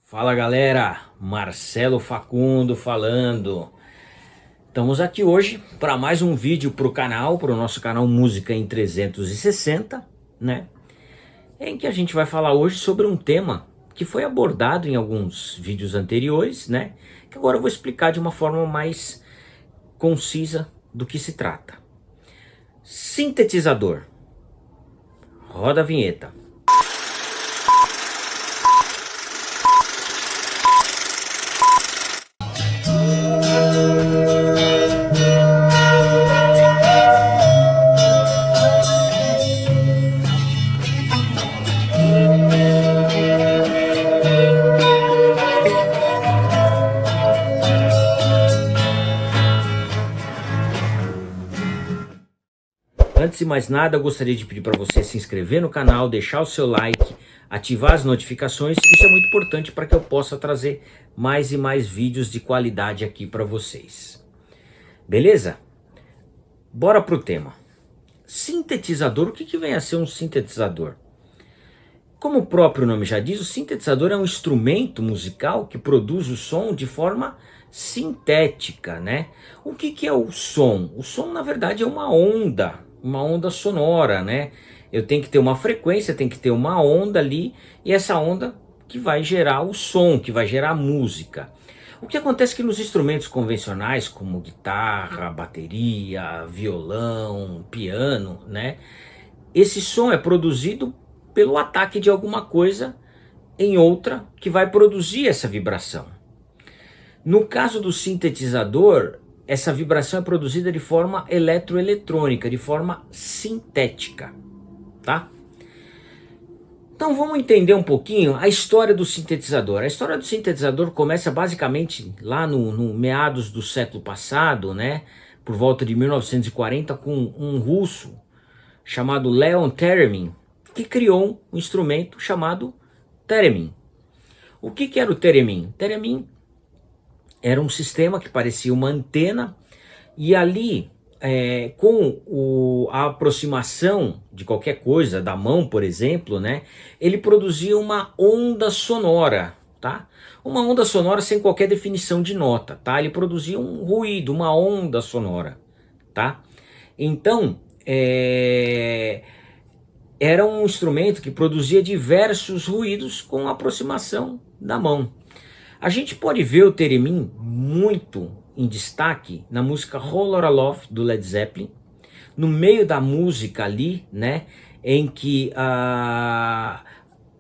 Fala galera, Marcelo Facundo falando. Estamos aqui hoje para mais um vídeo para o nosso canal Música em 360, né? Em que a gente vai falar hoje sobre um tema que foi abordado em alguns vídeos anteriores, né? Que agora eu vou explicar de uma forma mais concisa do que se trata. Sintetizador. Roda a vinheta. Antes de mais nada, eu gostaria de pedir para você se inscrever no canal, deixar o seu like, ativar as notificações. Isso é muito importante para que eu possa trazer mais e mais vídeos de qualidade aqui para vocês. Beleza? Bora pro tema. Sintetizador, o que vem a ser um sintetizador? Como o próprio nome já diz, o sintetizador é um instrumento musical que produz o som de forma sintética, né? O que é o som? O som, na verdade, é uma onda sonora, né? Eu tenho que ter uma frequência, tem que ter uma onda ali, e essa onda que vai gerar o som, que vai gerar a música. O que acontece é que nos instrumentos convencionais, como guitarra, bateria, violão, piano, né? Esse som é produzido pelo ataque de alguma coisa em outra que vai produzir essa vibração. No caso do sintetizador, essa vibração é produzida de forma eletroeletrônica, de forma sintética, tá? Então vamos entender um pouquinho a história do sintetizador. A história do sintetizador começa basicamente lá no meados do século passado, né? Por volta de 1940, com um russo chamado Leon Theremin, que criou um instrumento chamado Theremin. O que era o Theremin? Theremin era um sistema que parecia uma antena, e ali, com a aproximação de qualquer coisa, da mão por exemplo, né, ele produzia uma onda sonora, tá? Uma onda sonora sem qualquer definição de nota, tá? Ele produzia um ruído, uma onda sonora, tá? Então, era um instrumento que produzia diversos ruídos com a aproximação da mão. A gente pode ver o Theremin muito em destaque na música Whole Lotta Love do Led Zeppelin, no meio da música ali, né, em que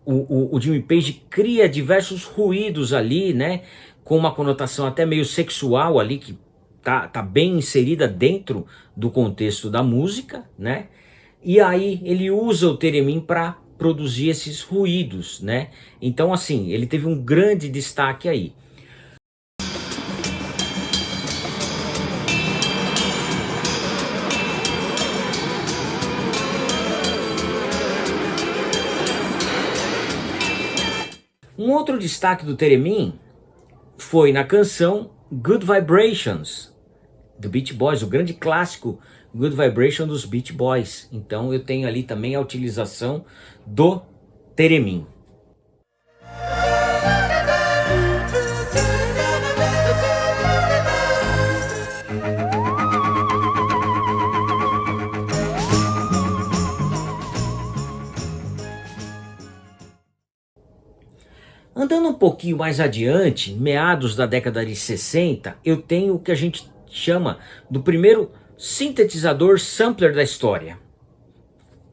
o Jimmy Page cria diversos ruídos ali, né, com uma conotação até meio sexual ali, que tá bem inserida dentro do contexto da música, né? E aí ele usa o Theremin para produzir esses ruídos, né? Então assim, ele teve um grande destaque aí. Um outro destaque do Theremin foi na canção Good Vibrations, do Beach Boys, o grande clássico Good Vibration dos Beach Boys. Então eu tenho ali também a utilização do Theremin. Andando um pouquinho mais adiante, meados da década de 60, eu tenho o que a gente chama do primeiro sintetizador sampler da história.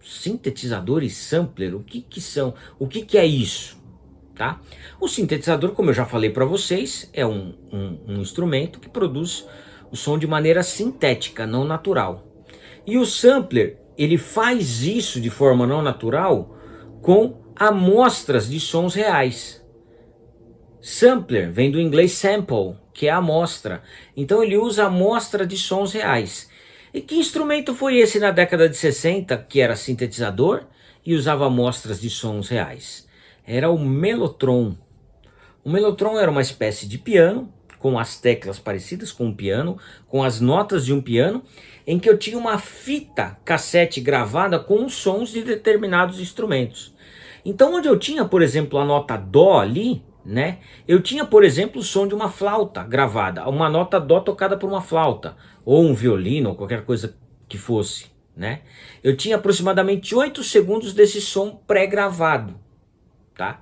Sintetizador e sampler, o que são? O que é isso? Tá? O sintetizador, como eu já falei para vocês, é um instrumento que produz o som de maneira sintética, não natural. E o sampler, ele faz isso de forma não natural com amostras de sons reais. Sampler vem do inglês sample, que é a amostra. Então ele usa a amostra de sons reais. E que instrumento foi esse na década de 60 que era sintetizador e usava amostras de sons reais? Era o Mellotron. O Mellotron era uma espécie de piano, com as teclas parecidas com um piano, com as notas de um piano, em que eu tinha uma fita cassete gravada com os sons de determinados instrumentos. Então onde eu tinha, por exemplo, a nota Dó ali, né? Eu tinha, por exemplo, o som de uma flauta gravada, uma nota dó tocada por uma flauta, ou um violino, ou qualquer coisa que fosse, né? Eu tinha aproximadamente 8 segundos desse som pré-gravado, tá?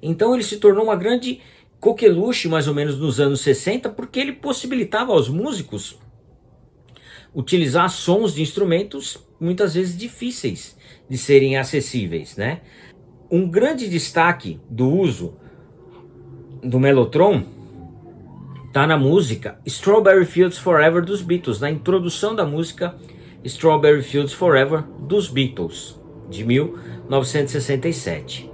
Então ele se tornou uma grande coqueluche, mais ou menos nos anos 60, porque ele possibilitava aos músicos utilizar sons de instrumentos muitas vezes difíceis de serem acessíveis, né? Um grande destaque do uso do Mellotron tá na música Strawberry Fields Forever dos Beatles, na introdução da música Strawberry Fields Forever dos Beatles, de 1967.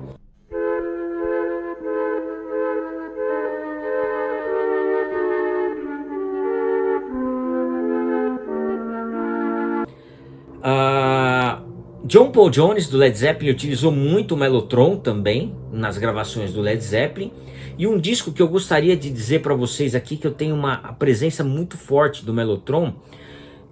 John Paul Jones do Led Zeppelin utilizou muito o Mellotron também nas gravações do Led Zeppelin. E um disco que eu gostaria de dizer para vocês aqui, que eu tenho uma presença muito forte do Mellotron,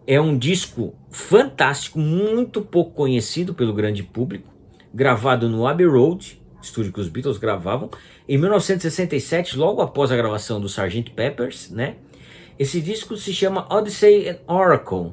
é um disco fantástico, muito pouco conhecido pelo grande público, gravado no Abbey Road, estúdio que os Beatles gravavam, em 1967, logo após a gravação do Sgt. Pepper's, né? Esse disco se chama Odyssey and Oracle,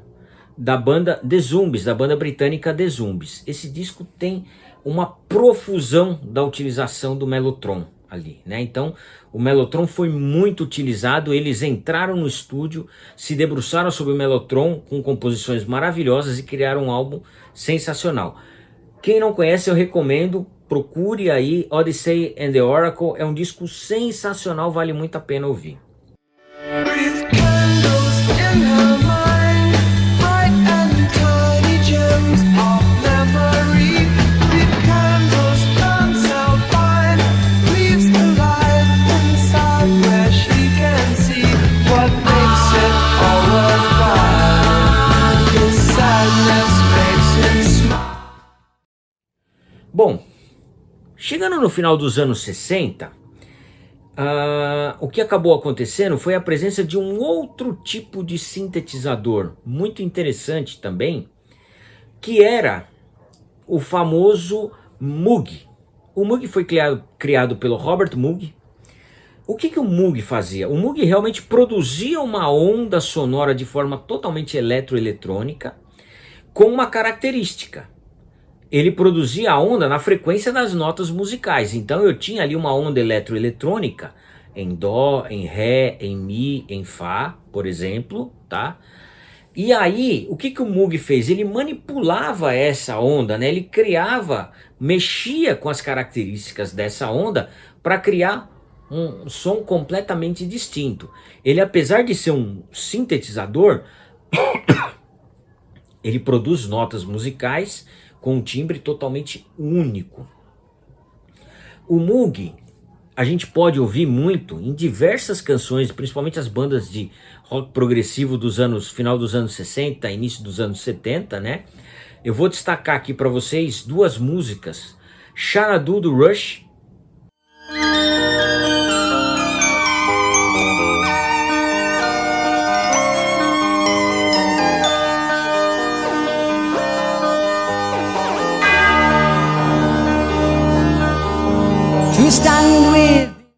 da banda The Zombies, da banda britânica The Zombies. Esse disco tem uma profusão da utilização do Mellotron ali, né? Então o Mellotron foi muito utilizado, eles entraram no estúdio, se debruçaram sobre o Mellotron com composições maravilhosas e criaram um álbum sensacional. Quem não conhece, eu recomendo, procure aí Odyssey and the Oracle, é um disco sensacional, vale muito a pena ouvir. Bom, chegando no final dos anos 60, o que acabou acontecendo foi a presença de um outro tipo de sintetizador, muito interessante também, que era o famoso Moog. O Moog foi criado pelo Robert Moog. O que o Moog fazia? O Moog realmente produzia uma onda sonora de forma totalmente eletroeletrônica, com uma característica. Ele produzia a onda na frequência das notas musicais. Então eu tinha ali uma onda eletroeletrônica em dó, em ré, em mi, em fá, por exemplo, tá? E aí, o que o Moog fez? Ele manipulava essa onda, né? Ele criava, mexia com as características dessa onda para criar um som completamente distinto. Ele, apesar de ser um sintetizador, ele produz notas musicais com um timbre totalmente único. O Moog a gente pode ouvir muito em diversas canções, principalmente as bandas de rock progressivo dos anos, final dos anos 60, início dos anos 70, né? Eu vou destacar aqui para vocês duas músicas, Xanadu do Rush,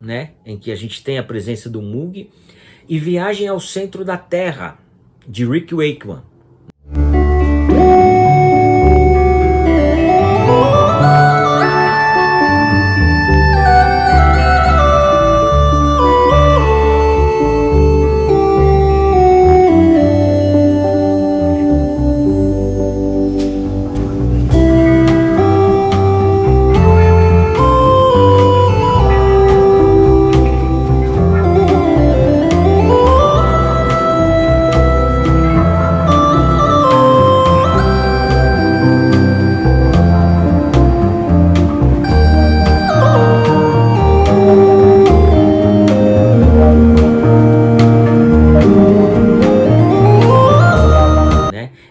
né, em que a gente tem a presença do Moog, e Viagem ao Centro da Terra, de Rick Wakeman.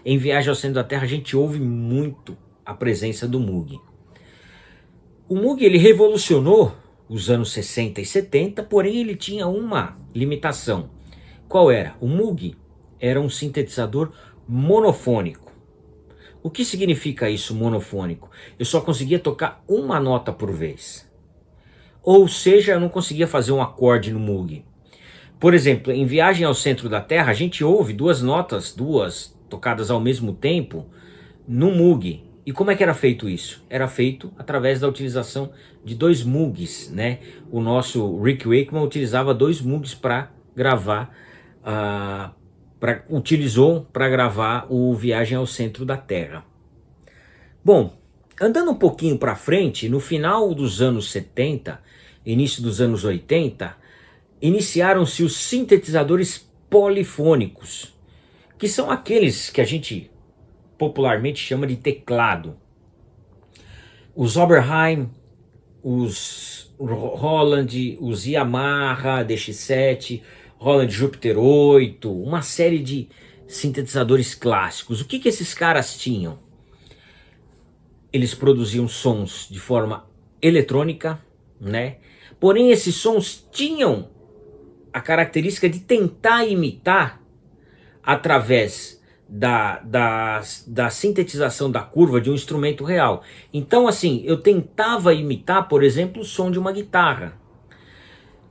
Em Viagem ao Centro da Terra a gente ouve muito a presença do Moog. O Moog ele revolucionou os anos 60 e 70, porém ele tinha uma limitação. Qual era? O Moog era um sintetizador monofônico. O que significa isso, monofônico? Eu só conseguia tocar uma nota por vez. ou seja, eu não conseguia fazer um acorde no Moog. Por exemplo, em Viagem ao Centro da Terra, a gente ouve duas notas, duas tocadas ao mesmo tempo, no Moog. E como é que era feito isso? Era feito através da utilização de dois Moogs, né? O nosso Rick Wakeman utilizava dois Moogs para gravar, utilizou para gravar o Viagem ao Centro da Terra. Bom, andando um pouquinho para frente, no final dos anos 70, início dos anos 80, iniciaram-se os sintetizadores polifônicos, que são aqueles que a gente popularmente chama de teclado. Os Oberheim, os Roland, os Yamaha DX7, Roland Jupiter 8, uma série de sintetizadores clássicos. O que esses caras tinham? Eles produziam sons de forma eletrônica, né? Porém, esses sons tinham a característica de tentar imitar, através da sintetização da curva de um instrumento real. Então, assim, eu tentava imitar, por exemplo, o som de uma guitarra.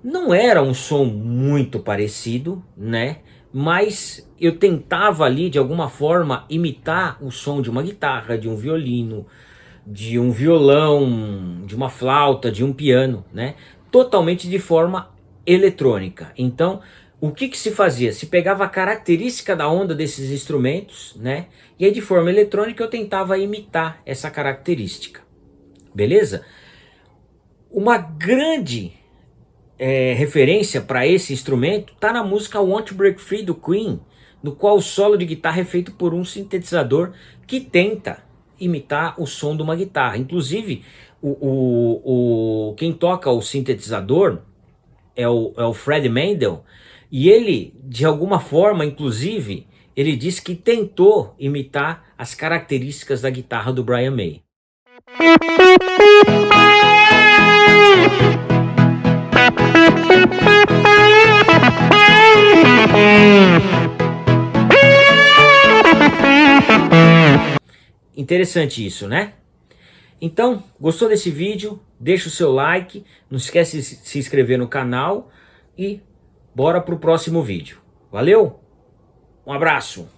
Não era um som muito parecido, né? Mas eu tentava ali, de alguma forma, imitar o som de uma guitarra, de um violino, de um violão, de uma flauta, de um piano, né? Totalmente de forma eletrônica. Então, o que se fazia? Se pegava a característica da onda desses instrumentos, né? E aí de forma eletrônica eu tentava imitar essa característica. Beleza? Uma grande referência para esse instrumento está na música Want to Break Free do Queen, no qual o solo de guitarra é feito por um sintetizador que tenta imitar o som de uma guitarra. Inclusive, quem toca o sintetizador é o Fred Mendel, e ele, de alguma forma, inclusive, ele diz que tentou imitar as características da guitarra do Brian May. Interessante isso, né? Então, gostou desse vídeo? Deixa o seu like, não esquece de se inscrever no canal e bora pro próximo vídeo. Valeu? Um abraço!